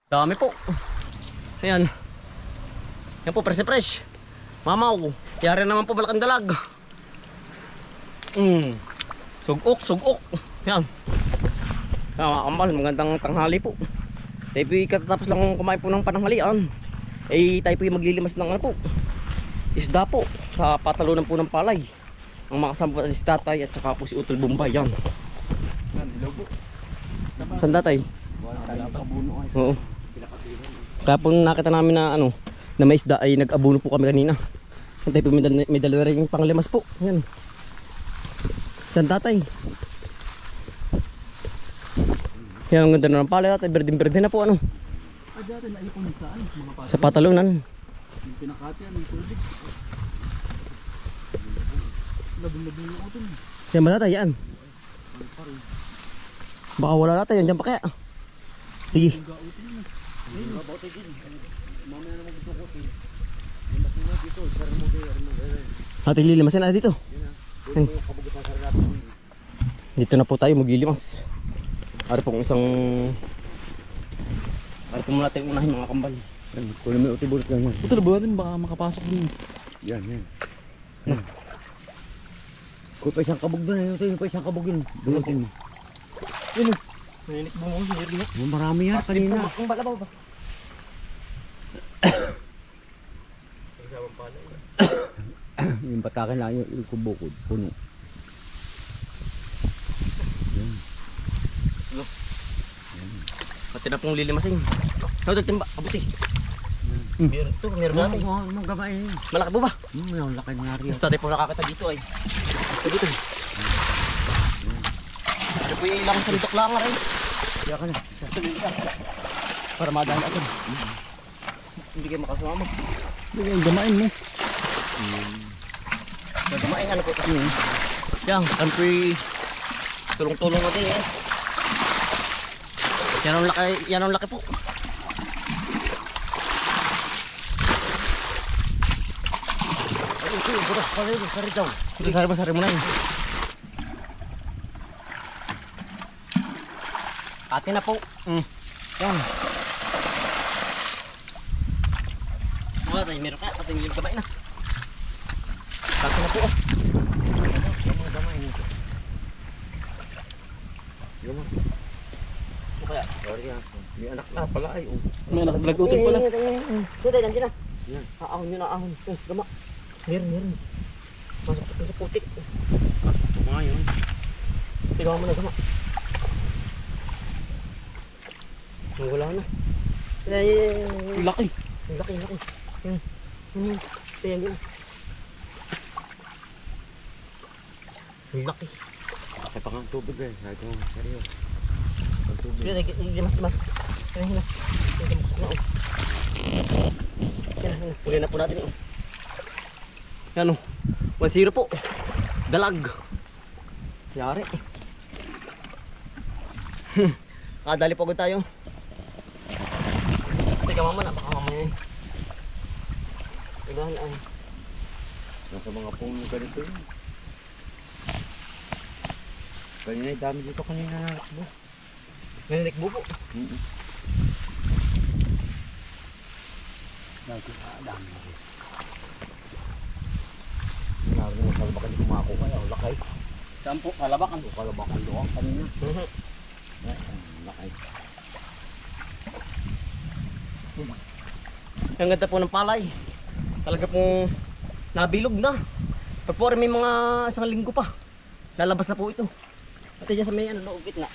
Dami po. Ayan. Yan po, fresh. Mamaw. Yari naman po malakang dalag. Sugok. Yan. Mga kambal, magandang tanghali po. Tayo po katatapos lang kumain po ng pananghalian. Tayo po maglilimas ng ano po, isda po sa patalunan po ng palay. Ang makasama po si tatay at saka po si Utol Bombay. Yan. Hello po. Saan tatay? Oo. Kaya po nakita namin na ano, na may isda ay nag-abuno po kami kanina. Tayo po may dala rin yung panglimas po. Yan. Saan tatay? Yan ang ganda na ng palay tatay. Berdin na po ano. Dati naipon saan? Mga paso. Sa patalunan. Yung pinakati yan, yung tubig. Labing-labing yung utol. Yan ba tatay? Yan. Baka wala tatay. Yan dyan pa kaya. Sige. Ate lilimasin na dito. Dito na po tayo maglilimas. Ari pong isang ari po muna tayong unahin mga kambal. Kunin mo yung utibulot ganyan. Utol ba natin baka makapasok din. Yan. Kung pa isang kabog doon, yung pa isang kabog yun. Bulutin mo. Yun. Nainik mo mo. Marami yan kanina. Ang balabaw ba? Yung patakan lang yung kubukod. Puno. Pati na pong lilimasin. Ano timba? Abuti. Meron ito. Meron natin. Mong gamay. Malaki po ba? Yung laki ng hari. Basta tayo po nakakita dito ay. Ito dito. Ito po yung ilang sandok lang rin. Kaya ka na. Para madaan natin. Hindi kayo makasama. Hindi yung gamain mo. Gagamain ano po. Yan. Kan po tulong-tulong natin eh. Yan ang laki po. Ito sari mo na yun. Ate na po. Yan. Mga tayo meron ka. Ate yung gamay na. Ate na po. Yung gamay nito. Yung Kaya, sorry ha. May anak na pala ay. may nakaglagutol pala. Suday, nandiyan na. Yan. Ahon yun na ahon. Gama. Meron. Masuk sa putik. Mga yun. Tigawan mo na gama. Wala na. Laki. Laki. Ayan yun. Laki. Laki pa nga tubig eh. Sabi ko, seryoso. Tubig. Mas. Ayan na. Huli na po natin. Yan o. 1-0 po. Dalag. Yari. Kadali po agad tayo. Teka mamaya. Baka mamaya yun. Igahan ay. Nasa mga puno ganito yun. Kanina dami dito kanina na nakbo. Naninikbo po. Dami. Naroon mo kalabakan di kumakuha. Ang lakay. Saan po? Kalabakan. Kalabakan doon kanina. Lakay. Ang ganda po ng palay. Talaga pong nabilog na. Pagpore may mga isang linggo pa. Lalabas na po ito. At dyan sa may loob gitna.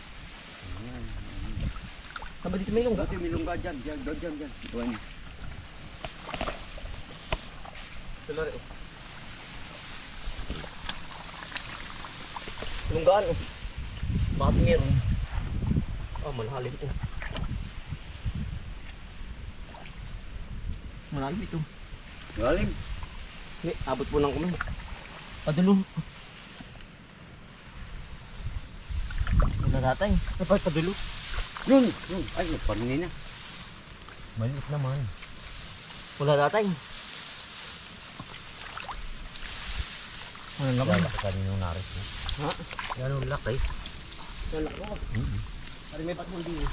Saba dito may lungga? Dati may lungga dyan. Ituan niya. Tulari oh. Lunggaan oh. Bakit meron? Malalim ito. Malalim ito. Galing. May abot po ng kumay. Padulo. Wala tatay. Dapat padulo. Yun. Ay, nagpamini na. Maliit naman. Wala tatay. Wala naman. Laki kaninong naris mo. Ha? Ganun laki. Wala ko. Pari may patmul din eh.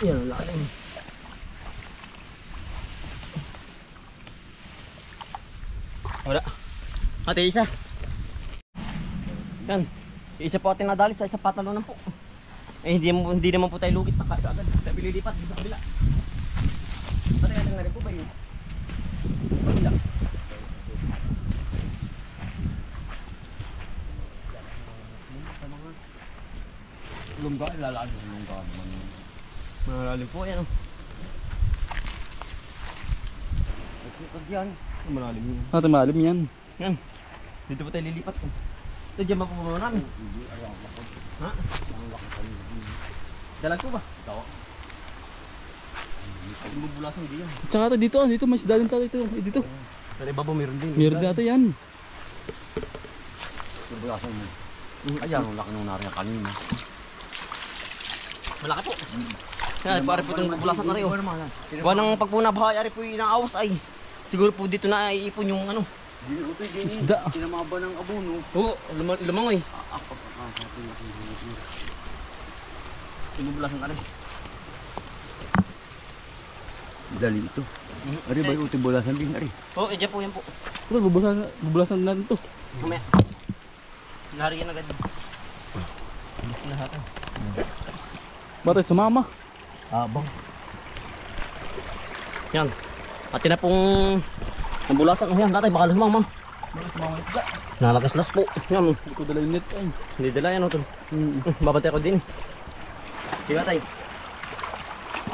Yan ang lalim. Wala. Ate, isa. Yan. Isa po ating nadali sa isang patalunan po. Eh, hindi naman po tayo lugit. Agad. Tayo lilipat dito sa kabila. Ate, ating na rin po ba yun? Kabila. Lungga, lalalim yung lungga naman. Malalim po yan. Nagkikad yan. Malalim yun. Ate, malalim yan. Yan. Dito po tayo lilipat. Ito dyan ba po muna namin? Hindi, ayaw ako. Ha? Ang laki pa rin. Dalag po ba? Ito. Bubulasan din yan. Tsaka ate, dito may isda din tayo dito. Dito. Sa babo meron din. Meron din ate yan. Tubuyasan mo. Ayan, ang laki nung nariyan kanina. Malaki po. Yan, pare po itong bubulasan na rin. Buwan ng pagpuna bahay, ari po yung inaawas ay. Siguro po dito na iipon yung ano. Ito yung Isda. kinamaba ng abono. Oo, lumangoy. Yung bubulasan na rin. Dali ito. Ari ba yung utibulasan din, ari? Oo, dyan po yan po. Ito, bubulasan natin to. Mamaya. Nariyan agad. Mas lahat. Bakit sumama? Abang. Yan. Ate na pong nabulasan. Yan, tatay, baka lumang. Bakit sumama isda? Nalagaslas po. Yan. Hindi ko dala yung net ay. Hindi dala yan, utol. Babantay ako din. Sige, tay.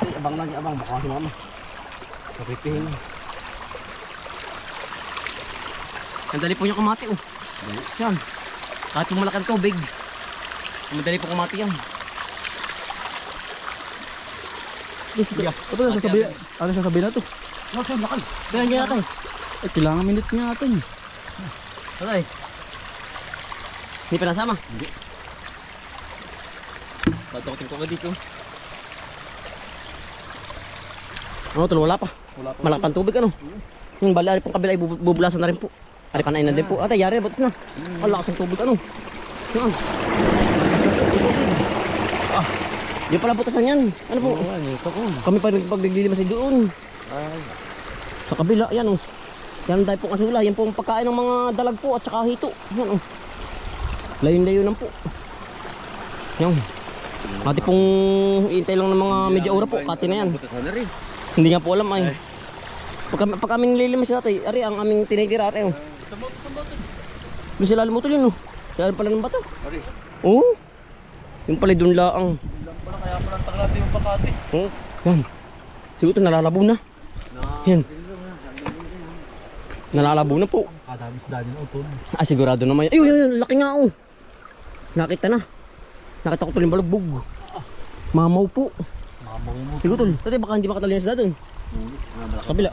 Tay, abang lang, abang. Baka sumama. Kapipihin. Ang dali po niya kumati, oh. Yan. Kahit yung malaking tubig. Madali po kumati yan. Ito, sasabihin na to. Lakay, lakay. Kaya niya natin. Ay, kailangan minute nga natin. Tatay. Hindi pa nasama? Hindi. Patukutin ko ka dito. Ano, tol, wala pa. Malaki pang tubig, ano? Yung bali, pang kabila ay bubulasan na rin po. Ari panay na din po. Ate, yari, butas na. Ang lakas ng tubig, ano? Yan. Ah, di pala butasan yan. Ano po? Kami pa naglilimas doon. Sa kabila, yan, oh. Yan tayo pong asula. Yan pong pagkain ng mga dalag po at saka hito. Yan, oh. Layon-layo lang po. Yan. Ate pong iintay lang ng mga medya ora po. Kati na yan. Hindi nga po alam ay. Pag kami nililimas natin, ari ang aming tinitira ari. Oh. Doon sila lumutol yun, oh. Sila pala ng bato. Ari. Oo. Yung pala doon laang. Kaya pala taglati yung pakati. Oh. Yan. Siguro ito nalalabo na. Yan. Nalalabo na po. Kadami isda din utol. Ah, sigurado naman yan. Ayun, laki nga, oh. Nakita na. Nakita ko tuloy yung balugbog. Mamaw po. Siguro tol. Dati baka hindi makatali yung isda doon. Kabila.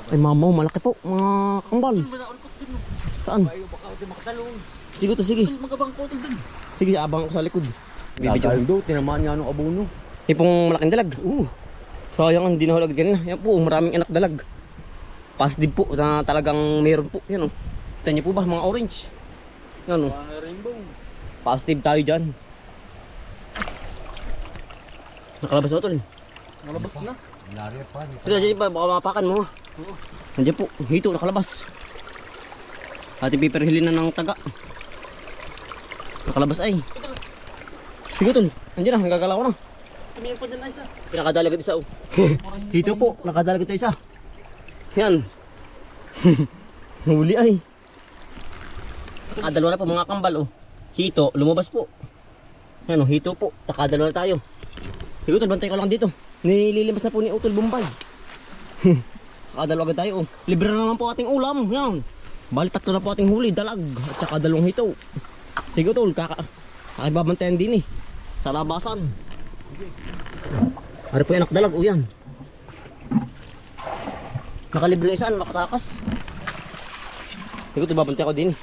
Ay, mamaw, malaki po. Mga kambal. Saan? Sige to, sige. Sige, abang ko sa likod. Bibidyo doon, tinamaan niya ng abono. Yung pong malaking dalag. Sayang, hindi na hulag ganun. Yan po, maraming anak dalag. Positive po, na talagang meron po. Yan, oh. Kita niyo po ba, mga orange. Yan, oh. Rainbow. Positive tayo dyan. Nakalabas na ito, Malabas na. Lari pa. ito, dyan pa, baka mapakan mo. Nandiyan po, hito, nakalabas. Ating piperhilin na ng taga. Nakalabas ay. Sige tol, nandiyan na, nagagalaw na. Tumingin pa dyan na isa. Nakadalagat isa, oh. Hito po, nakadalagat isa. Yan. Huli ay. Nakadalawa na po mga kambal, oh. Hito, lumabas po. Yan, oh, hito po, nakadalawa na tayo. Sige tol, bantay ka lang dito. Nililimas na po ni Utol Bombay. Nakadalawa agad tayo, oh. Libre na naman po ating ulam. Yan. Bali, tatlo na po ating huli, dalag. At saka dalawang hito. Sige tol, kakababantayan din eh. Sa labasan. Ari po yan, nakdalag, o yan. Nakalibre na isa, nakatakas. Sige tol, babantayan ko din eh.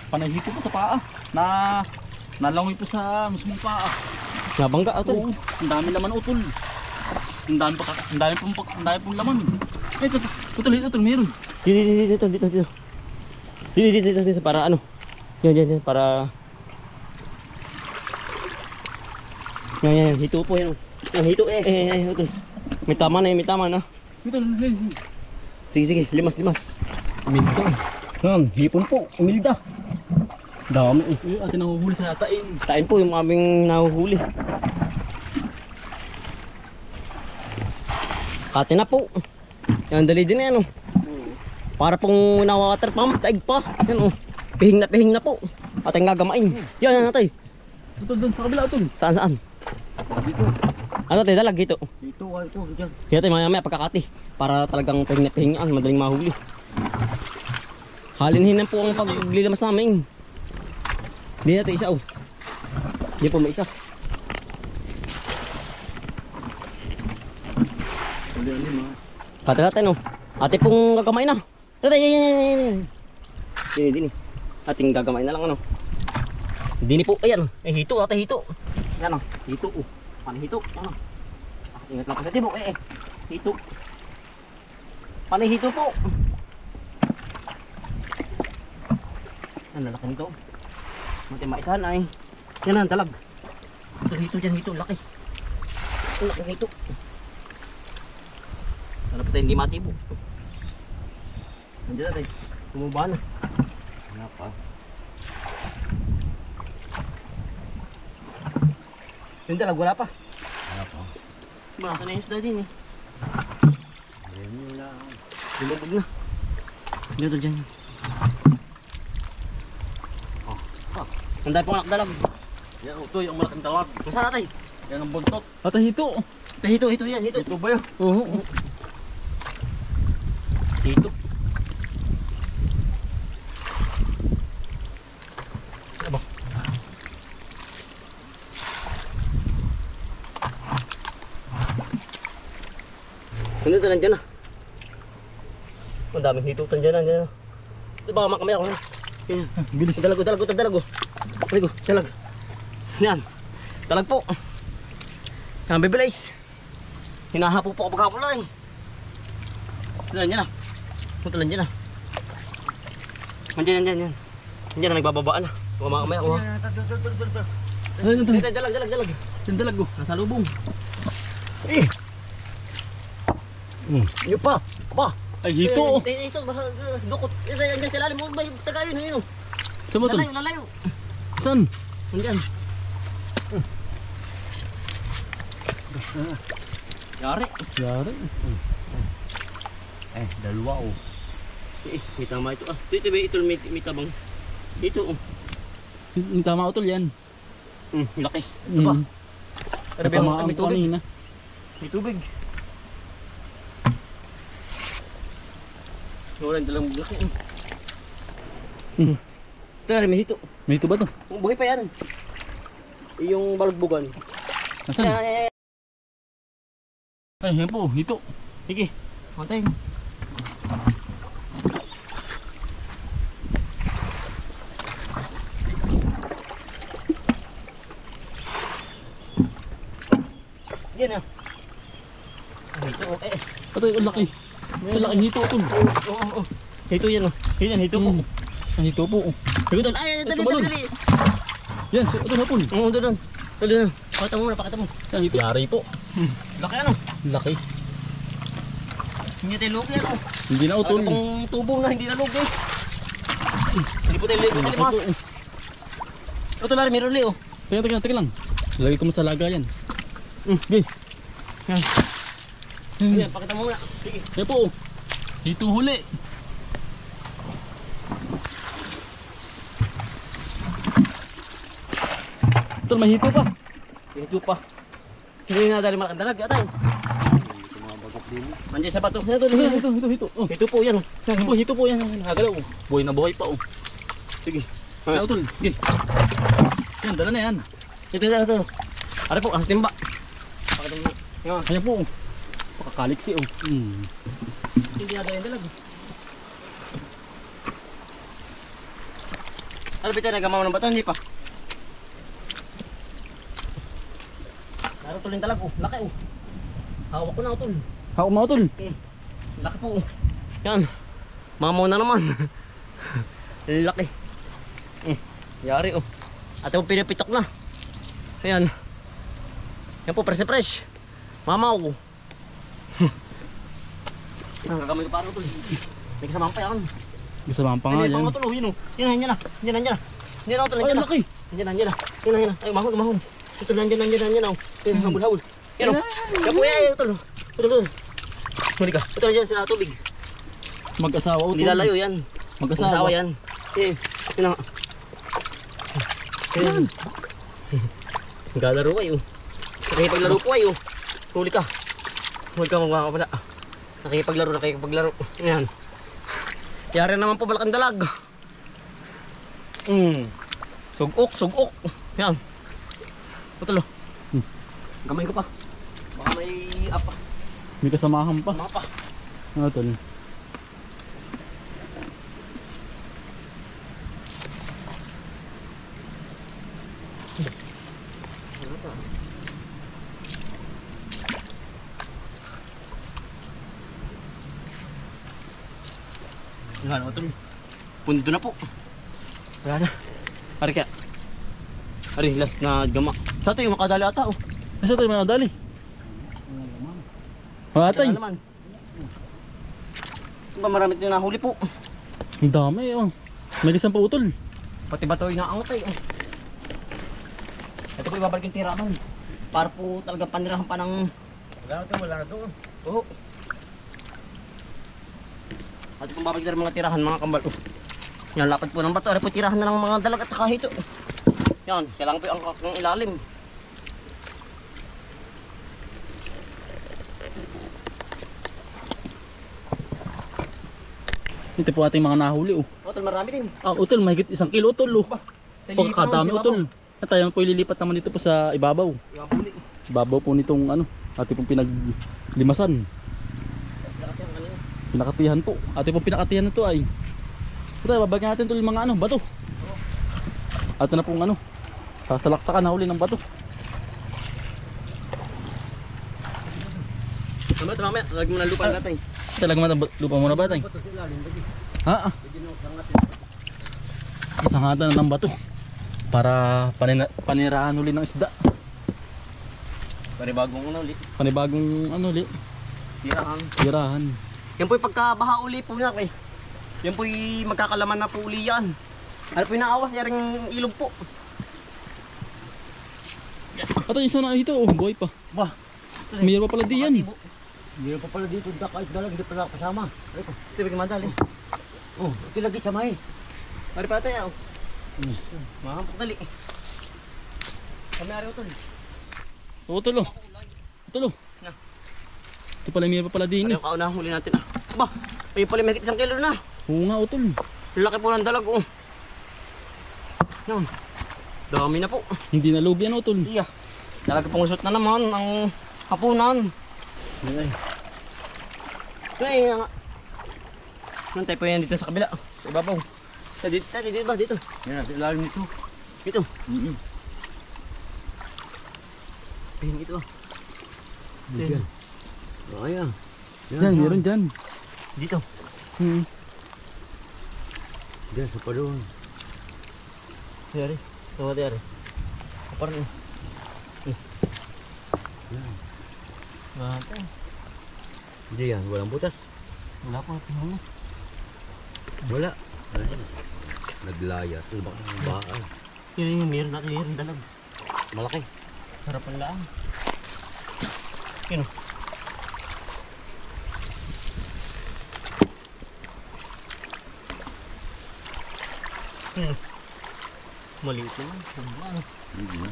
Panahito po sa paa. Nalangoy po sa mismong paa. Nabangga utol. Oo, ang dami laman utol. Ang dami pong laman. Eh, utol, meron. Dito, para ano? Yan, para... Yan, hito po yan. Yan, hito utol. May tama na. Utol, Sige, limas. Umilda. Yan, hipon po, umilda. Dami eh. atin nahuhuli sa tain. Tain po yung aming nahuhuli. Kate na po. Yan, dali din yan oh. Para pong na-water pump, taig pa. Yan oh. Pihing na po. Ating gagamain. Yan natay. Utol, doon sa kabila utol. Saan? Dito. Ano tayo dalag dito. Dito, ito, dyan. Kaya tayo maya pagkakati. Para talagang pihing na madaling mahuli. Halinhinan po ang paglilamas namin. Hindi natin isa oh. Hindi po may isa. Kate natin oh. Ate pong gagamay na. Yan. Dini. Ating gagamay na lang ano. Dini po. Ayan. Hito. Ate hito. Yan oh. Hito oh. Panihito. Ano? Ingat lang po sa tibo. Hito. Panihito po. Ang lalaki nito. Mati maisahan ay. Yan ang talag. Hito dyan. Laki. Ang laki hito. Sana pa tayo hindi matibo. Nandiyan natin. Tumaba na. Wala pa. Yung dalag wala pa. Wala pa. Nasa na yung isda din eh. Ayan yun lang. Lumabog na. Dito dyan. Ang dahil pong anak dalag. Yan utoy, ang malaking tawag. Masaan natin? Yan ang buntot. Hito. Hito yan. Hito. Ito ba yun? Oo. Hito. Aba. Nandito nandiyan na. Ang daming hitutan dyan. Ito baka makamaya ko. Yan. Bilis. Dalag. Dalag. Yan. Dalag po. Yan, bibilis. Hinahapo po ako paghapon lang eh. Nandiyan na. Nandiyan na. Nandiyan na nagbababaan na. Makamaya ko. Dalag. Yung dalag oh. Nasa lubong. Iyo pa. Ay, hito oh. Ito, dukot. Nandiyan sa ilalim mo. May tagayon yun. Saan ba ito? Lalayo. Saan? Nandiyan. Yari. Dalawa oh. May tama ito. Ito may tabang. Ito oh. Yung tama utol yan. Laki. Ito ba? Tamaan May ko tubig. kanina. May tubig. Wala dalang laki. Tara, may hito. May ito ba to? Buhay pa yan. Yung balagbugan. Nasaan? Ay, yan po, hito. Sige. Matay. Yan ah. Hito. Ito yung laki. Ito laki hito utol. Oo. Hito yan oh. Hito po. Ang hito po. Sige doon. Ay, dali. Yan, ito hapon. Oo, doon. Pakita mo. Yan, hito. Yari po. Laki ano? Laki. Hindi tayo lugi ano? Hindi na utol. Ano pong tubo na hindi na lugi? Hindi po tayo ligo sa limas. Ito lari, meron li oh. Tingnan lang. Lagay ko mo sa laga yan. Okay. Yan, pakita mo muna. Sige. Yan po. Hito huli. Ito, may hito pa. Hito pa. Hindi na dali malakang dalag. Atay. Nandiyan sa bato. Hito. Oh. Hito po yan. Hito po yan. Nagalaw. Buhay na buhay pa. Oh. Sige. Yan, utol. Sige. Yan, dala na yan. Ito. Ano po, ang timba. Pakita mo. Yan. Ayan po. Pakakaliksi. Oh. Hindi na dali dalag. Ano ba ito? Nagamaw ng bato? Hindi pa. Laro tuloy talag oh. Laki oh. Hawak ko na utol. Hawak mo utol. Laki po oh. Yan. Mamaw na naman. Laki. Yari oh. At yung pinipitok na. Ayan. Yan po, fresh. Mamaw ko. Nagagamay ko parang utol. May kasamahan pa yan. Kasama pa nga Ay, yan. pang utol oh. Yun oh. Yan na. Yan na utol. Ay, laki. Yan na. Ay, umahon. Ito nandiyan oh. Yan, habol. Yan oh. Yan po yan, utol. Huli ka. Ito nandiyan sa tubig. Mag-asawa utol. Hindi lalayo yan. Mag-asawa. yan. Yan na. Yan. Naglalaro ay oh. Nakikipaglaro po ay oh. Huli ka. Huwag ka magkakapala. Nakikipaglaro. Yan. Yari naman po balakang dalag. Sugok. Yan. Putulo. Gamay ko pa. Baka may apa. May kasamahan pa. Mapa. Ano tol? Yan, utol. Pundo na po. Wala na. Ari kaya. Ari, last na gama. Sa ito yung makadali ata oh. Asa tayo mga dali? Matay. Wala naman. Ba marami din nahuli po. Ang dami oh. May isang pa utol. Pati bato yung naangot ay oh. Ito po ibabalik yung tirahan. Para po talaga panirahan pa ng... Wala na to. Oo. At kung babalik na mga tirahan mga kambal. Yan, lapad po ng bato. Ari po tirahan na ng mga dalag at saka hito. Yan, kailangan po ang ilalim. Ito po ating mga nahuli oh. Utol, marami din. Ang utol, mahigit 1 kilo utol oh. Pagkakadami utol. At tayo po ililipat naman dito po sa ibabaw. Ibabuli. Ibabaw po nitong ano, ating pong pinaglimasan. Pinakatihan po. Ating pong pinakatihan na ito ay. Ito, babagyan natin ito yung mga ano, bato. At na pong ano, sasalaksakan na huli ng bato. Mamaya, lagi mo na lupa natin. Talagang lupa muna ba tayo? Ha? Isangatan na ng bato. Para panirahan uli ng isda. Panibagong ano ulit. Panibagong ano uli. Tirahan. Tirahan. Yan po yung pagkabaha uli po na eh. Yan po yung magkakalaman na po uli yan. Ano po yung naawas, yaring ilog po. At ang isa na ito, oh, buhay pa. Bah. Mayroon pa pala di yan. Hindi pa pala dito, kahit dalag, hindi pala kasama. Ito yung madali. Oh, ito lagi sa may. Mari pa tayo. Mahampok dali. Kami ari utol. Oo, tulo. Tulo. Na. Ito pala mayroon pa pala din eh. Ano kaunahang huli natin ah. Bah, may pala may 1 kilo na. Oo nga, utol. Laki po ng dalag oh. Yan. Dami na po. Hindi na loob yan, utol. Iya. Talaga pong usot na naman ang hapunan. Ay. Ay, nga. Nantay po yan dito sa kabila. Sa ibabaw. Dito ba? Dito. Yan, sa ilalim nito. Dito. Ayun ito. Diyan. Oh, ayan. Diyan, meron dyan. Dito. Diyan, sa padon. Dari. Tawa dari. Kapar nih. Mantap. Hindi yan, walang butas. Wala po tingnan. Wala. Naglayas. Ano ba ang baal? Yun meron natin yung dalag. Malaki. Sarap ang laan. Yun. Maliit naman. Hindi na.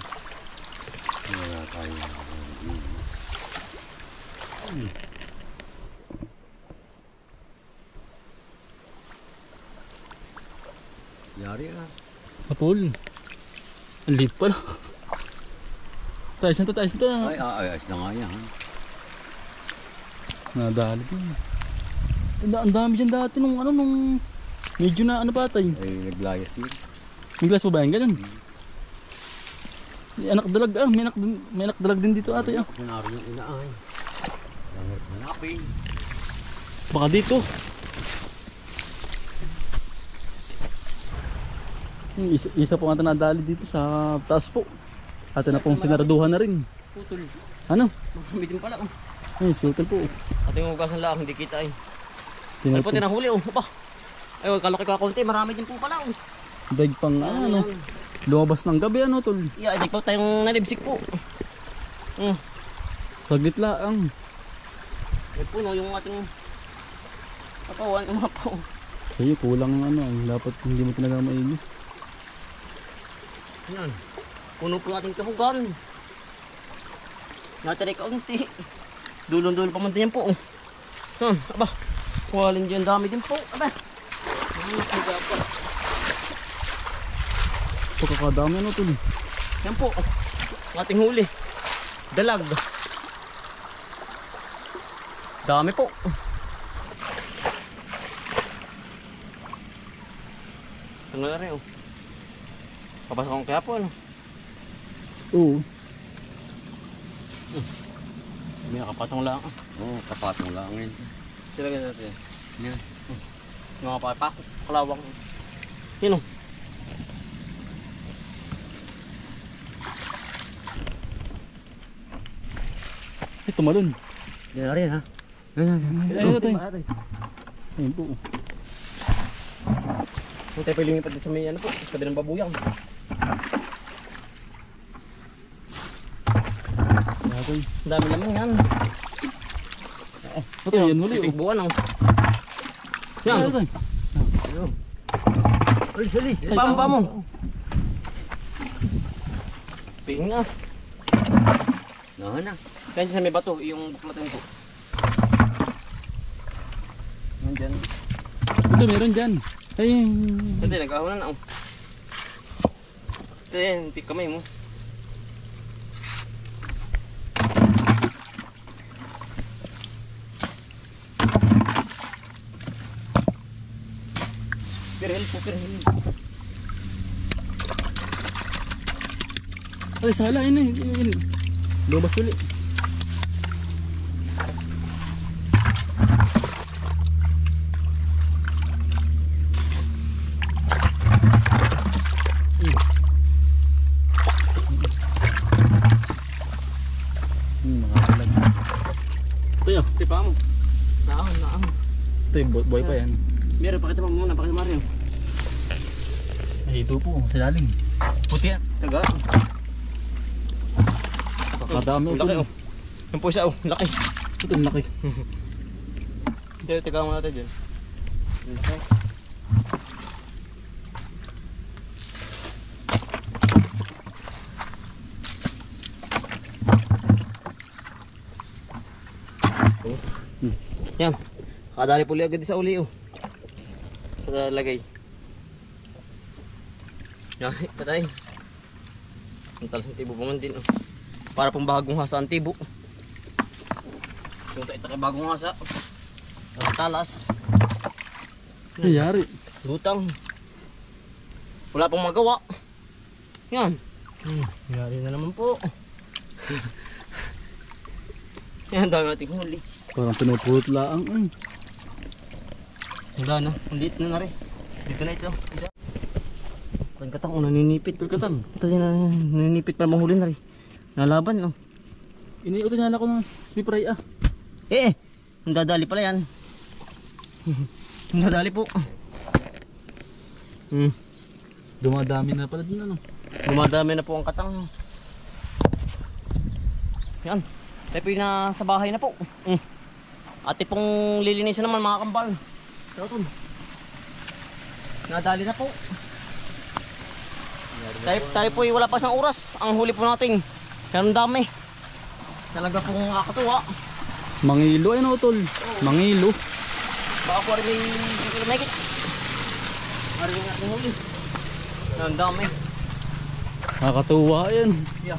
Wala tayo. Yari ah. Kapul. Ang liit pala. Tayo na to. Ay, ayos na nga yan. Nadali din. Ang dami dyan dati nung ano, nung medyo na ano ba tayo. Ay, naglayas yun. May glass pa ba yan? Ganyan. May anak dalag ah. May anak dalag din dito ate ah. Sinaro yung ina ay. Hanapin. Baka dito. Isa po nga nadali dito sa taas po. Ate na pong sinaraduhan na rin. Putol. Ano? Magamitin pala. Ay, sutol po. At yung hugasan lang, hindi kita eh. Ay Tinapos. po, tinahuli oh. Aba. Ay, kalaki ka konti. Marami din po pala oh. Daig pang ano. Lumabas ng gabi ano tol. Yeah, hindi po tayong nalibsik po. Saglit lang. Ay po no, yung ating katawan, umapaw. Sa'yo kulang ano. Dapat hindi mo talaga maigi. Yan. Puno po ating kahugan. Natarik kaunti. Dulong-dulo pa man din yan po. Aba. Kuhalin dyan, dami din po. Aba. Pagkakadami ano tol. Yan po. Ang ating huli. Dalag. Dami po. Ano na rin oh. Kapasok akong kaya po ano. Oo. May nakapatong lang. Oo, kapatong lang yun. Silagay natin. Yan. Mga papako. Kalawang. Yun oh. Ay, tumalon. Yan na rin ha. Ayun ito. Ayun po. Hindi tayo pwede pa sa may ano po. Sa kabilang babuyang. Ayun. Ang dami naman yan. Ito yan huli. Titigbuan oh. Yan. Ayun. Ay, salis. Pamba mo. Ping nga. Nahan na. Kaya sa may bato, yung buklatin po. Nandyan. Ito meron dyan. Ayun. Hindi, nagkahunan na oh. Ito yan, tik kamay mo. Pirhil po, pirhil. Ay, sala yun eh. Lumabas ulit. Nakakalag. Ito yun. Tipa mo. Naang. Ito yung boy pa yan. Meron, pakita mo muna, pakita mo Mario. Ay, ito po. Sa lalim. Puti yan. Taga. Kadami Ang laki oh. Yung po isa oh, laki. Ito yung laki. Tiga mo natin dyan. Yan. Kadali puli agad sa uli oh. Sa lagay. Yan, patay. Ang talas ng tibo pa man din oh. Para pong bagong hasa ang tibo. Yung ito kay bagong hasa. Ang talas. Nangyari. Lutang. Wala pong magawa. Yan. Nangyari na naman po. Yan, dami nating huli. Parang pinupulot lang. Wala na. Dito na rin. Dito na ito. Isa. Pagkatang naninipit. Pagkatang. Ito din naninipit para mahuli na rin. Nalaban no. Iniuto niya ako ng spray ah. Ang dadali pala yan. Ang dadali po. Dumadami na pala din ano. Dumadami na po ang katang. Yan. Tayo po na sa bahay na po. Ate pong lilinisan naman mga kambal. Nadali na po. Tayo po wala pa isang oras. Ang huli po natin. Kaya dami. Talaga pong nakakatuwa. Mangilo ay no tol. Mangilo. Baka po rin may megit. Maring natin huli. Ang dami. Nakakatuwa yan. Yeah.